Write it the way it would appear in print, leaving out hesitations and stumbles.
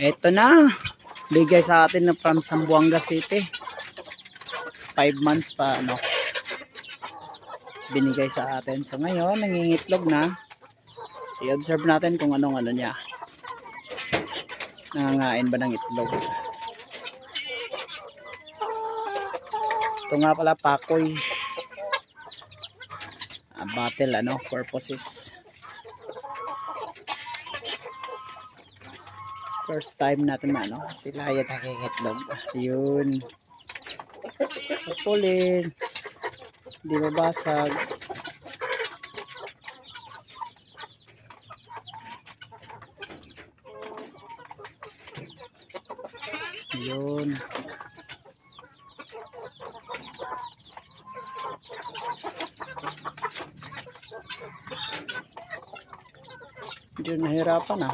Eto na, bigay sa atin na from Zamboanga City. 5 months pa binigay sa atin. So ngayon nangingitlog na. I-observe natin kung anong niya, nangangain ba ng itlog. Ito nga pala pakoy, battle purposes. First time natin sila yung nakingitlog. Yun, pulin, hindi mabasag. Yun, yun, nahirapan